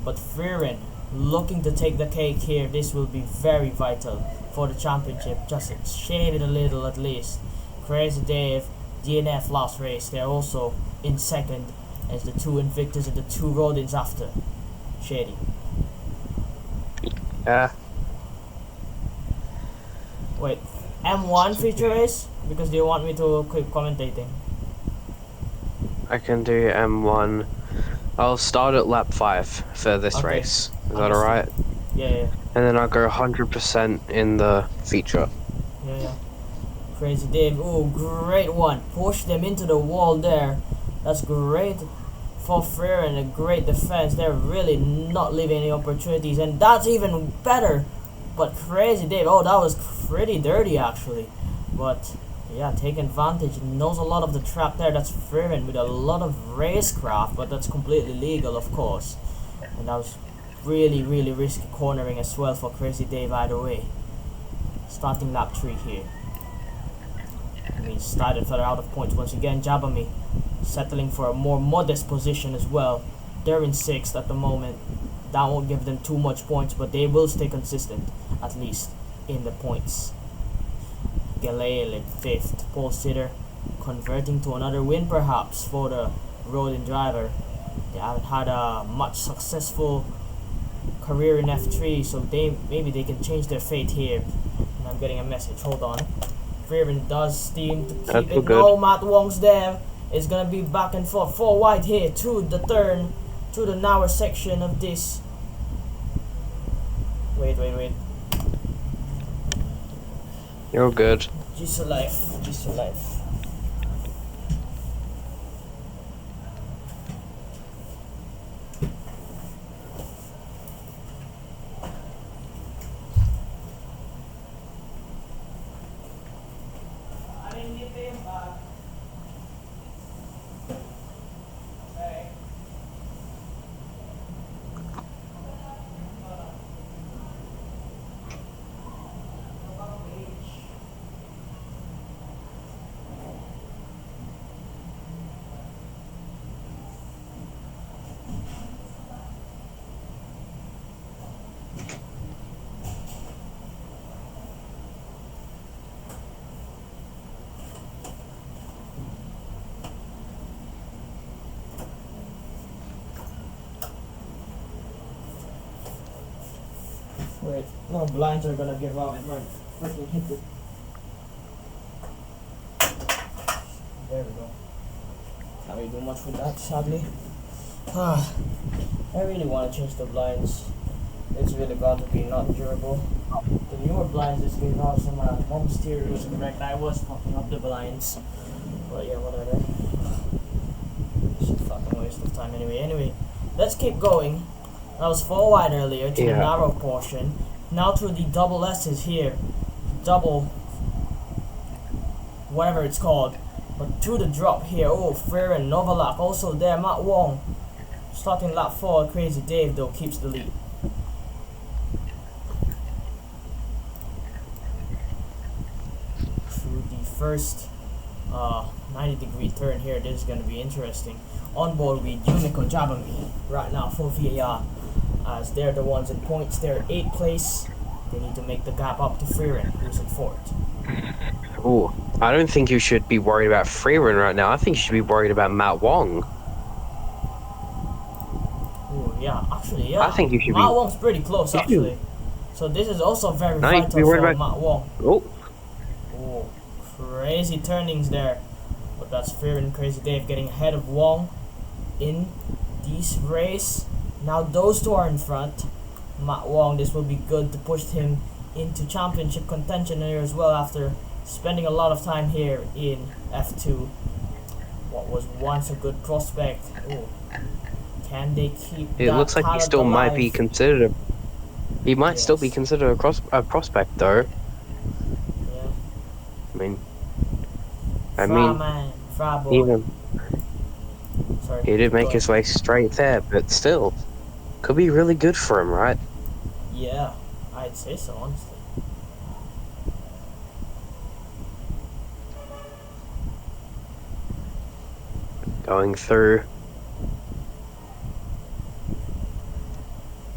But Freerin looking to take the cake here. This will be very vital for the championship. Just shade it a little at least. Crazy Dave, DNF last race. They're also in 2nd as the 2 Invictus and the 2 Rodins after. Shady. Yeah. Wait, M1 feature race? Because they want me to keep commentating. I can do M1. I'll start at lap 5 for this Okay. race. Is that Understood. alright? Yeah. And then I'll go 100% in the feature. Yeah. Crazy Dave. Oh, great one. Push them into the wall there. That's great for Freer and a great defense. They're really not leaving any opportunities. And that's even better. But Crazy Dave, oh, that was pretty dirty actually. But yeah, take advantage. Knows a lot of the trap there. That's Freeman with a lot of racecraft, but that's completely legal, of course. And that was really, really risky cornering as well for Crazy Dave either way. Starting lap 3 here. I mean, started further out of points once again. Jabami settling for a more modest position as well. They're in 6th at the moment. That won't give them too much points, but they will stay consistent, at least in the points. Galale in 5th. Paul Sitter converting to another win perhaps for the Rodin driver. They haven't had a much successful career in F3, so maybe they can change their fate here. And I'm getting a message, hold on. Freeman does steam to keep it. No, Matt Wong's there. It's gonna be back and forth. 4 wide here to the turn, to the narrow section of this. Wait. You're good. Just a life. Wait, no, blinds are gonna give out. Right, freaking hit it. There we go. Can't really do much with that, sadly. I really want to change the blinds. It's really got to be not durable. The newer blinds just gave out some more mysterious, correct? I was fucking up the blinds. But yeah, whatever. It's a fucking waste of time anyway. Let's keep going. That was 4 wide earlier to the narrow portion. Now through the double S's here. Double whatever it's called. But through the drop here. Oh, Freer and Novalak also there. Matt Wong starting lap 4. Crazy Dave though keeps the lead. Through the first 90-degree turn here. This is going to be interesting. On board with Yumiko Jabami right now for VAR. As they're the ones in points. They're 8th place. They need to make the gap up to Freerin, who's in 4th. Oh, I don't think you should be worried about Freerin right now. I think you should be worried about Matt Wong. Oh yeah, actually, yeah. I think you should Matt Wong's pretty close, actually. So this is also very vital for Matt Wong. Oh, crazy turnings there. But that's Freerin, Crazy Dave getting ahead of Wong in this race. Now those two are in front. Matt Wong, this will be good to push him into championship contention here as well after spending a lot of time here in F2. What was once a good prospect. Ooh. Can they keep it that looks like he still alive? might be considered he might still be considered a prospect though. Yeah. I mean even sorry, he did make his way straight there, but still could be really good for him, right? Yeah, I'd say so, honestly. Going through.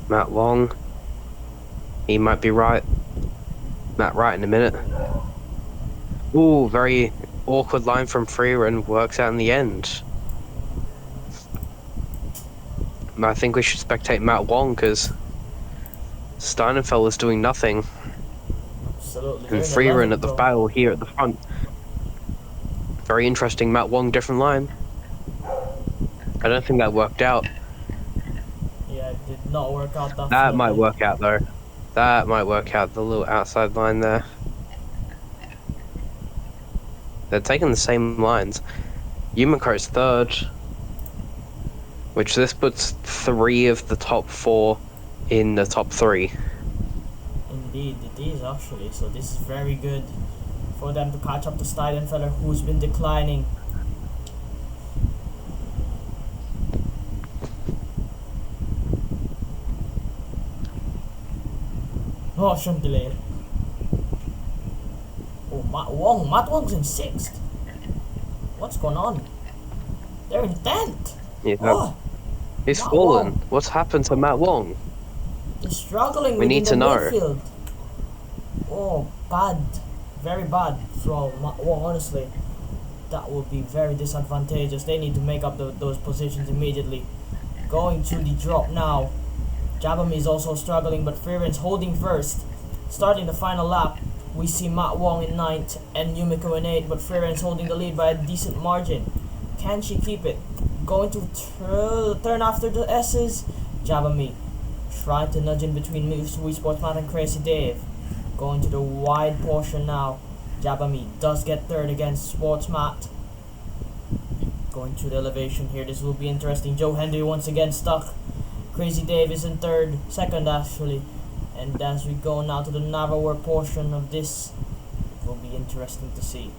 Matt Wong. He might be right. Matt right in a minute. Ooh, very awkward line from Freeran. Works out in the end. I think we should spectate Matt Wong because Steinenfeld is doing nothing. Absolutely. And They're in Freeran 11th at the though. battle here at the front. Very interesting. Matt Wong, different line. I don't think that worked out. Yeah, it did not work out That might definitely. work out though. That might work out, the little outside line there. They're taking the same lines. Yumiko's third, which this puts 3 of the top 4 in the top 3. Indeed, it is actually. So this is very good for them to catch up to Steidenfeller, who's been declining. Oh, Chantileer. Oh, Matt Wong. Matt Wong's in 6th. What's going on? They're in 10th. Yeah. Oh, He's Matt fallen. Wong. What's happened to Matt Wong? They're struggling We within need the to know. midfield. Oh, bad. Very bad from Matt Wong, honestly. That would be very disadvantageous. They need to make up those positions immediately. Going to the drop now. Jabami is also struggling, but Freeran's holding first. Starting the final lap, we see Matt Wong in 9th and Yumiko in 8th, but Freeran's holding the lead by a decent margin. Can she keep it? Going to turn after the S's. Jabami trying to nudge in between Wii Sportsman and Crazy Dave. Going to the wide portion now. Jabami does get third against Sportsmat. Going to the elevation here. This will be interesting. Joe Henry once again stuck. Crazy Dave is in second actually. And as we go now to the narrower portion of this, it will be interesting to see.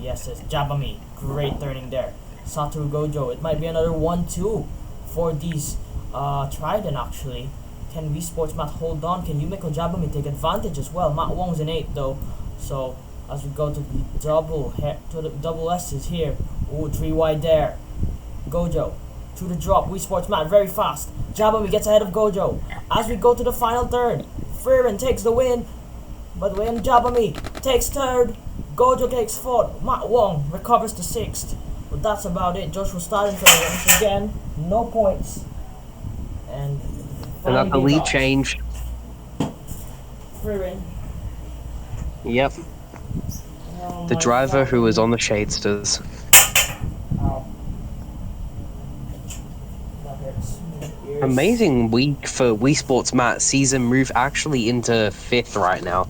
Yes, it's Jabami. Great turning there. Satoru Gojo. It might be another 1-2 for these Trident actually. Can Wii Sportsmat hold on? Can Yumiko Jabami take advantage as well? Matt Wong's in 8th though. So as we go to the double S's here. Ooh, 3 wide there. Gojo to the drop. Wii Sportsmat very fast. Jabami gets ahead of Gojo. As we go to the final turn, Freeran takes the win. But when Jabami takes third, Gojo takes fourth. Matt Wong recovers to 6th. But that's about it. Joshua Steidenfeller once again, no points. And Another lead change. Freeran. Yep. Oh The my driver God. who was on the Shadesters. Ow. That hurts. Ears. Amazing week for Wii Sports Matt. Season move actually into 5th right now.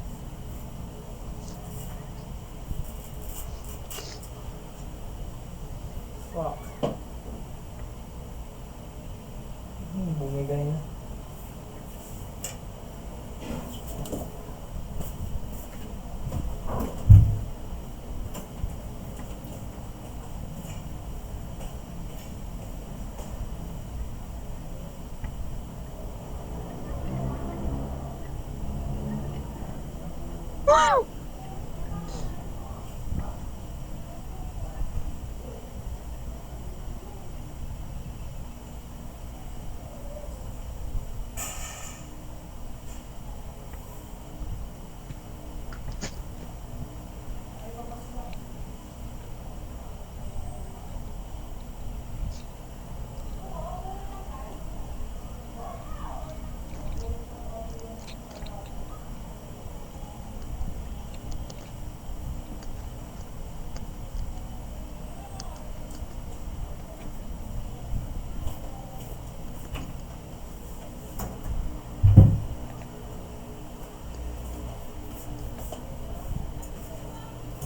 Fuck. Bumigay na.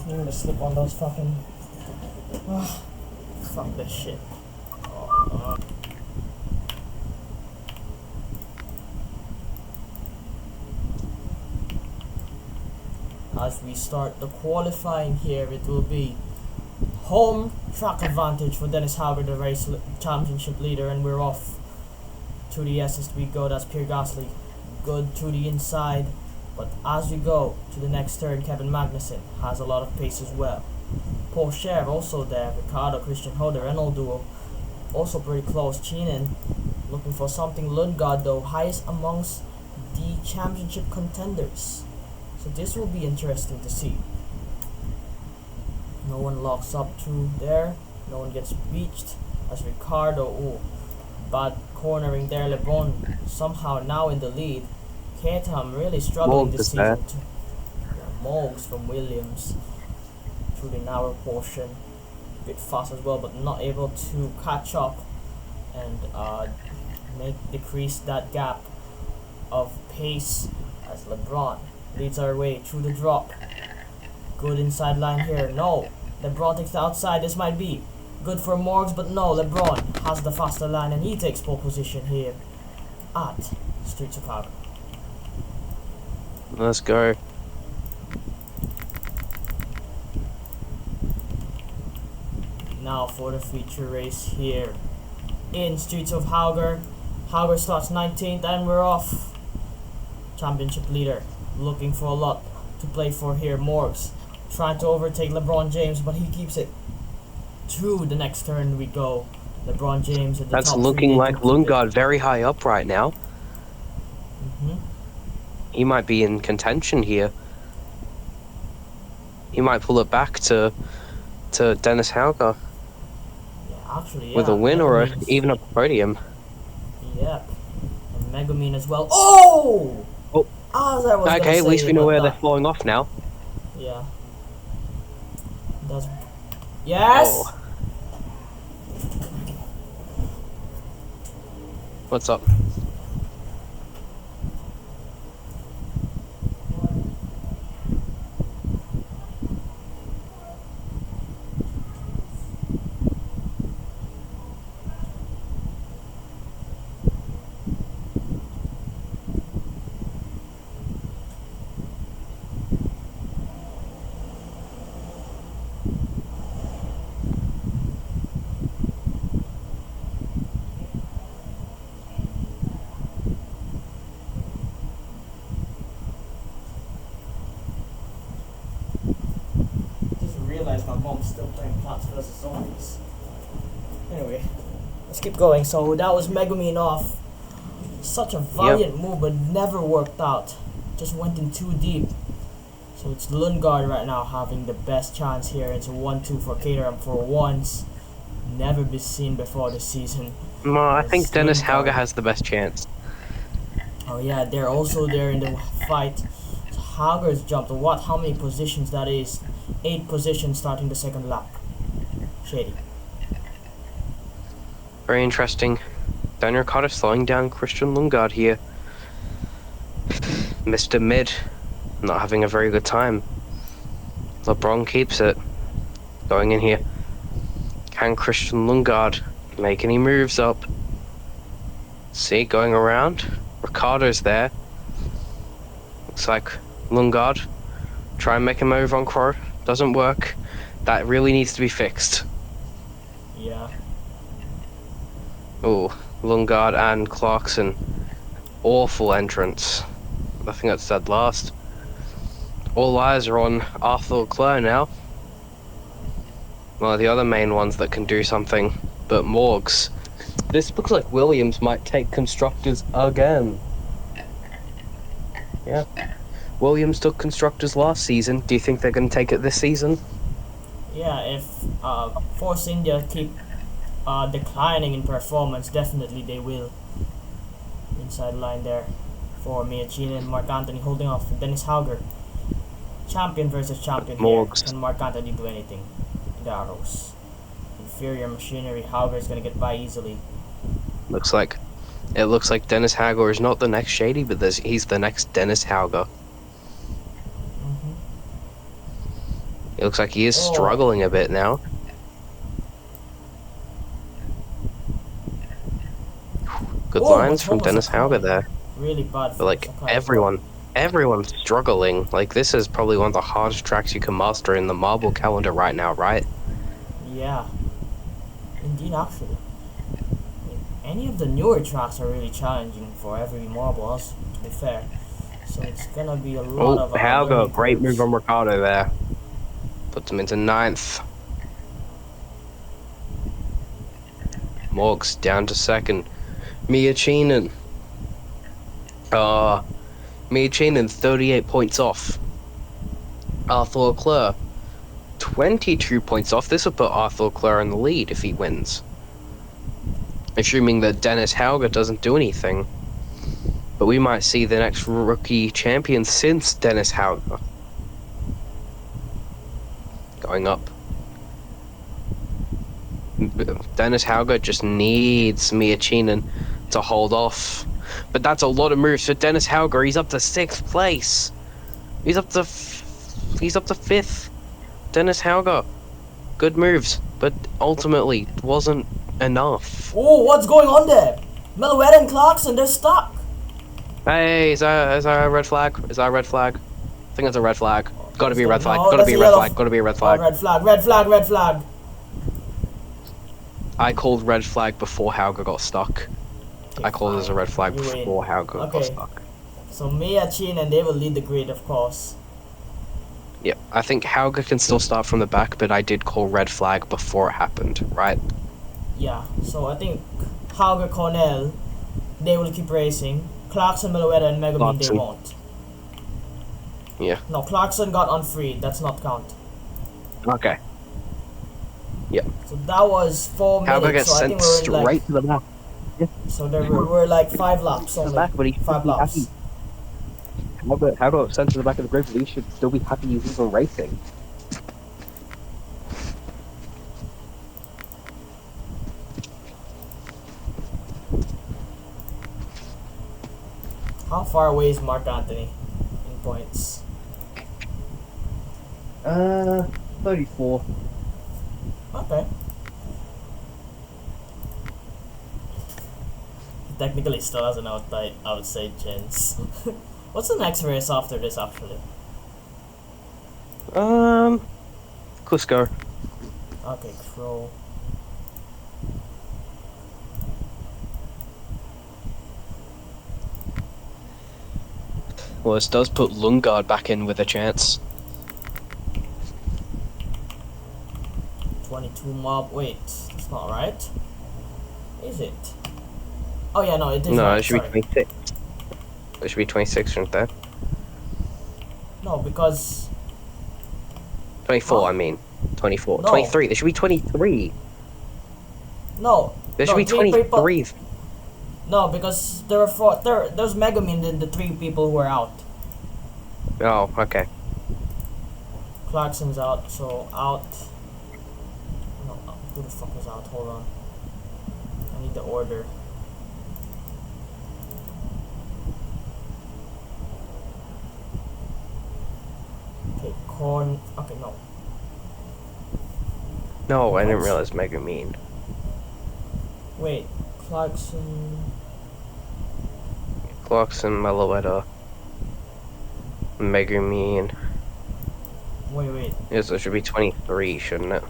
I'm gonna slip on those fucking. Fuck this shit. As we start the qualifying here, it will be home track advantage for Dennis Howard, the race championship leader, and we're off to the S's we go. That's Pierre Gasly. Good to the inside. But as we go to the next turn, Kevin Magnussen has a lot of pace as well. Porsche also there. Ricardo, Christian Holder, Renault duo. Also pretty close. Cheenen looking for something. Lundgaard though, highest amongst the championship contenders. So this will be interesting to see. No one locks up through there. No one gets beached. As Ricardo, oh, bad cornering there. LeBron somehow now in the lead. Ketam really struggling this season too. Yeah, Mogs from Williams through the narrow portion. Bit fast as well, but not able to catch up and decrease that gap of pace as LeBron leads our way through the drop. Good inside line here. No, LeBron takes the outside. This might be good for Morgs, but no, LeBron has the faster line and he takes pole position here at Street Chicago. Let's go. Now for the feature race here in Streets of Hauger. Hauger starts 19th and we're off. Championship leader looking for a lot to play for here. Morgs trying to overtake LeBron James, but he keeps it. Through the next turn we go. LeBron James at the That's top. looking like Lundgaard very high up right now. He might be in contention here. He might pull it back to Dennis Hauger. Yeah, actually, with a win or even a podium. Yep. And Megumin as well. Oh! Oh. As I was okay, at least we know where they're falling off now. Yeah. That's... Yes! Oh. What's up? My mom's still playing Plants vs Zombies. Anyway, let's keep going. So that was Megumin off. Such a valiant move, but never worked out. Just went in too deep. So it's Lundgaard right now having the best chance here. It's a 1-2 for Caterham for once. Never been seen before this season. No, I think Dennis Hauger has the best chance. Oh yeah, they're also there in the fight. So Hauger's jumped. What? How many positions that is? 8 positions starting the second lap. Shady. Very interesting. Daniel Ricciardo slowing down Christian Lundgaard here. Mr. Mid not having a very good time. LeBron keeps it. Going in here. Can Christian Lundgaard make any moves up? See, going around. Ricciardo's there. Looks like Lundgaard try and make a move on Crow. Doesn't work. That really needs to be fixed. Yeah. Oh, Lundgaard and Clarkson. Awful entrance. I think that's dead last. All eyes are on Arthur Leclerc now. One of the other main ones that can do something. But Morgs. This looks like Williams might take constructors again. Yeah. Williams took constructors last season. Do you think they're going to take it this season? Yeah, if Force India keep declining in performance, definitely they will. Inside line there for Miachini and Mark Anthony holding off Dennis Hauger. Champion versus champion Morgs. here. Can Mark Anthony do anything? Garros. Inferior machinery. Hauger is going to get by easily. It looks like Dennis Hauger is not the next Shady, but he's the next Dennis Hauger. It looks like he is struggling a bit now. Good lines from Dennis Hauger there. Really bad. But like everyone's struggling. Like this is probably one of the hardest tracks you can master in the marble calendar right now, right? Yeah. Indeed, actually. Any of the newer tracks are really challenging for every marble, also, to be fair. So it's gonna be a lot of... Hauger, great move on Ricciardo there. Puts him into 9th. Morgs down to 2nd. Mia Cheenan. Mia Cheenan 38 points off. Arthur Leclerc 22 points off. This will put Arthur Leclerc in the lead if he wins. Assuming that Dennis Hauger doesn't do anything. But we might see the next rookie champion since Dennis Hauger. Going up. Dennis Hauger just needs Mia Cheenan to hold off. But that's a lot of moves for Dennis Hauger. He's up to 6th place. He's up to 5th. Dennis Hauger. Good moves, but ultimately wasn't enough. Oh, what's going on there? Melouette and Clarkson, they're stuck. Hey, is that a red flag? Is that a red flag? I think it's a red flag. Gotta be a red flag. No, Gotta be a red yellow. flag. Gotta be a red Oh, flag. red flag, red flag, red flag. I called red flag before Hauger got stuck. I called it as a red flag You win. before Hauger got Okay. stuck. So Mia Cheenan, they will lead the grid, of course. Yeah, I think Hauger can still start from the back, but I did call red flag before it happened, right? Yeah, so I think Hauger, Cornell, they will keep racing. Clarkson, Melouette, and Megamine, they Clarkson. won't. Yeah. No, Clarkson got unfreed. That's not count. Okay. So that was 4 Hauger minutes. gets So I sent think we're in straight like. to the back. So there we're like 5 laps To the only. back, but he should 5 be laps. happy. Hauger sent to the back of the grid, but he should still be happy he's even racing. How far away is Mark Anthony in points? 34. Okay. Technically still has an outside chance. What's the next race after this actually? Cusco. Okay, Crow. Well, this does put Lundgaard back in with a chance. 22 mob. Wait, that's not right. Is it? Oh yeah, no, it is. No, right. it should Sorry. be 26. It should be 26, shouldn't there? No, because 24, Oh. I mean. 24. No. 23. There should be 23. no. There should no, be 3 people- 23. No, because there were 4. There's Megamine and the 3 people who are out. Oh, okay. Clarkson's out, so out. No, who the fuck was out? Hold on. I need the order. Okay, Corn. Okay, no. No, I didn't What? realize Mega Mean. Wait, Clarkson. Clarkson, Melouette, Mega Mean. Wait. Yes, it should be 23, shouldn't it?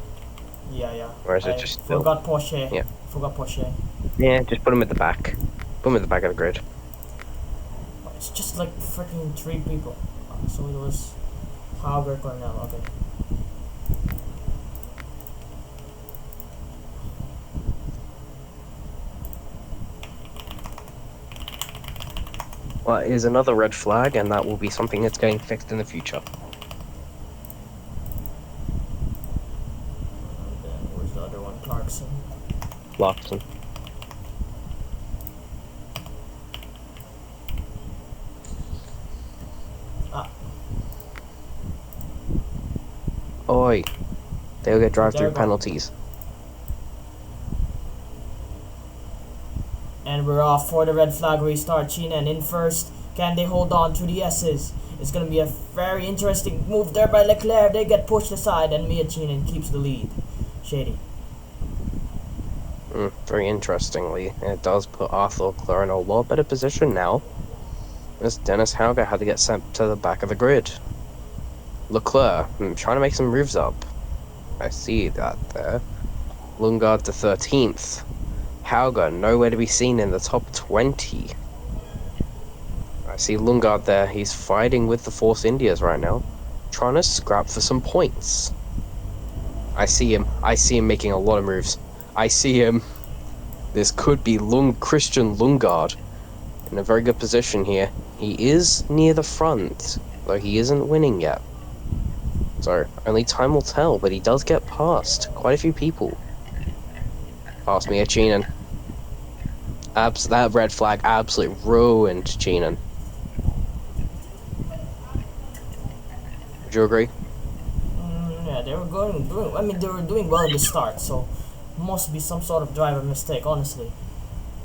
Yeah. Or is it I just still? forgot Porsche. Yeah. Forgot Porsche. Yeah, just put him at the back. Put him at the back of the grid. It's just like freaking 3 people. So it was Hauger, Cornell. Okay. Well, here's another red flag, and that will be something that's getting fixed in the future. And then where's the other one? Clarkson. Clarkson. Ah. Oi. They'll get drive-through There we go. penalties. And we're off for the red flag restart. Cheenan in first. Can they hold on to the S's? It's going to be a very interesting move there by Leclerc. They get pushed aside and Mia Cheenan keeps the lead. Shady. Very interestingly, it does put Arthur Leclerc in a lot better position now, as Dennis Hauger had to get sent to the back of the grid. Leclerc, trying to make some moves up. I see that there. Lundgaard to 13th. Hauger, nowhere to be seen in the top 20. I see Lundgaard there. He's fighting with the Force Indias right now, trying to scrap for some points. I see him. I see him making a lot of moves. I see him. This could be Christian Lundgaard in a very good position here. He is near the front, though he isn't winning yet. So, only time will tell, but he does get past quite a few people. Past me, Cheenan. That red flag absolutely ruined Cheenan. Would you agree? Yeah, they were they were doing well in the start, so must be some sort of driver mistake, honestly.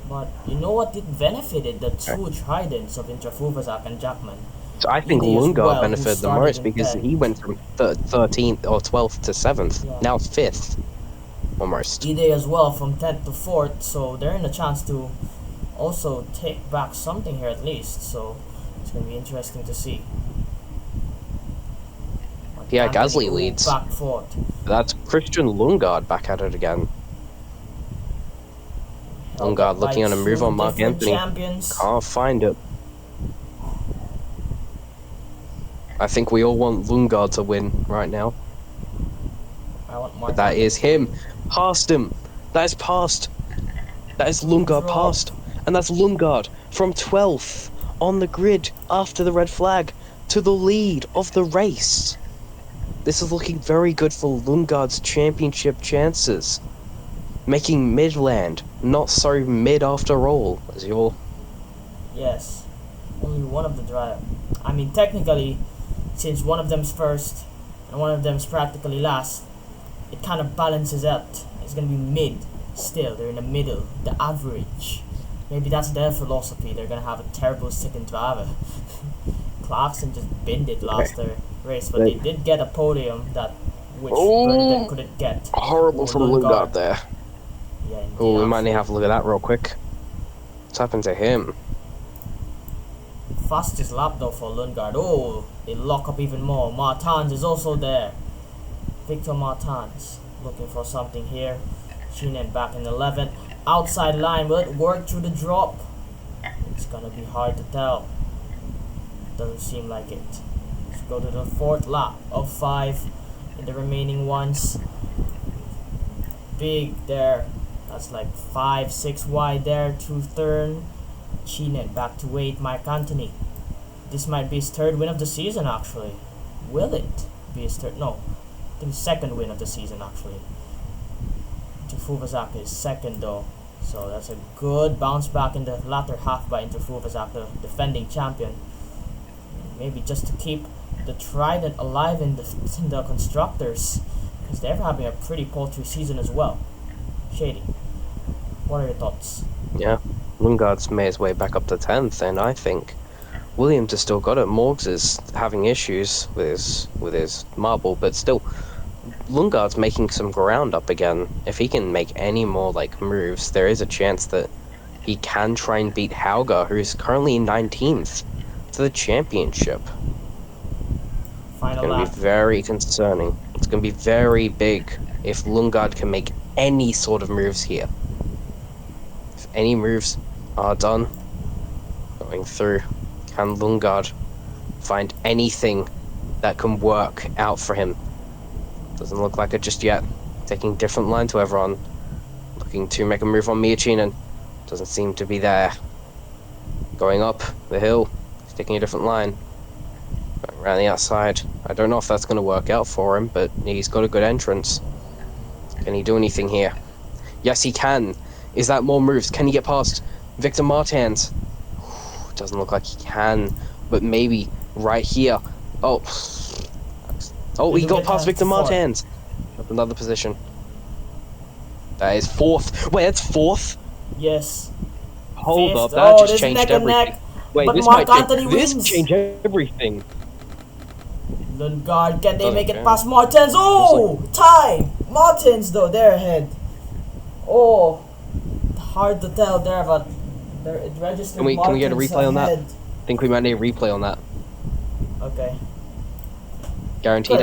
But you know what? It benefited the two tridents of Intrafuvazak and Jackman. So I think Ide as Lundgaard well, who benefited the started most in because 10th. he went from 13th or 12th to 7th, Yeah. now 5th, almost. Ide as well from 10th to 4th, so they're in a chance to also take back something here at least. So it's gonna be interesting to see. But Yeah, Anthony Gasly leads. back 4th. That's Christian Lundgaard back at it again. Held Lundgaard up by looking on a move two on Mark different Anthony. champions. Can't find it. I think we all want Lundgaard to win right now. I want Mark But that Anthony is to him. win. Past him. That is past. That is Lundgaard Drop. past. And that's Lundgaard from 12th on the grid after the red flag to the lead of the race. This is looking very good for Lundgaard's championship chances. Making Midland not so mid after all, as you'll... Yes, only one of the drive. I mean, technically, since one of them's first and one of them's practically last, it kind of balances out. It's gonna be mid. Still, they're in the middle, the average. Maybe that's their philosophy. They're gonna have a terrible second driver. Clarkson just binned it last race, but they did get a podium that which Bernadette couldn't get. Horrible from Lundgaard there. Yeah, Oh, we might need to have a look at that real quick. What's happened to him? Fastest lap though for Lundgaard. Oh, they lock up even more. Martins is also there. Victor Martins looking for something here. Cheenan back in 11th. Outside line, will it work through the drop? It's gonna be hard to tell. Doesn't seem like it. Let's go to the 4th lap of 5 in the remaining ones. Big there. That's like 5-6 wide there. Through turn. Cheenan back to 8. Mark Anthony. This might be his 3rd win of the season actually. Will it be his 3rd? No. I think 2nd win of the season actually. Intrafuvazak is 2nd though. So that's a good bounce back in the latter half by Intrafuvazak, the defending champion. Maybe just to keep the trident alive in the constructors, because they're having a pretty paltry season as well. Shady, what are your thoughts? Yeah, Lundgaard's made his way back up to 10th, and I think Williams has still got it. Morgs is having issues with his marble, but still, Lundgaard's making some ground up again. If he can make any more moves, there is a chance that he can try and beat Hauger, who is currently 19th, to the championship. Final It's going to lap. be very concerning. It's going to be very big if Lundgaard can make any sort of moves here. If any moves are done, going through, can Lundgaard find anything that can work out for him? Doesn't look like it just yet. Taking different line to everyone. Looking to make a move on Miachinen. Doesn't seem to be there. Going up the hill. He's taking a different line. Going around the outside. I don't know if that's going to work out for him, but he's got a good entrance. Can he do anything here? Yes, he can. Is that more moves? Can he get past Victor Martins? Doesn't look like he can, but maybe right here. Oh, he got past Victor Martins. Up another position. That is 4th. Wait, that's 4th? Yes. Hold up, 5th. that just this changed neck and everything. neck. Wait, But this Mark might Anthony this wins. change everything. Lundgaard, can they make it Okay. past Martins? Oh, tie. Martins though, they're ahead. Oh, hard to tell there, but it registered. Can we get a Martins replay on that? ahead. I think we might need a replay on that. Okay. Guaranteed.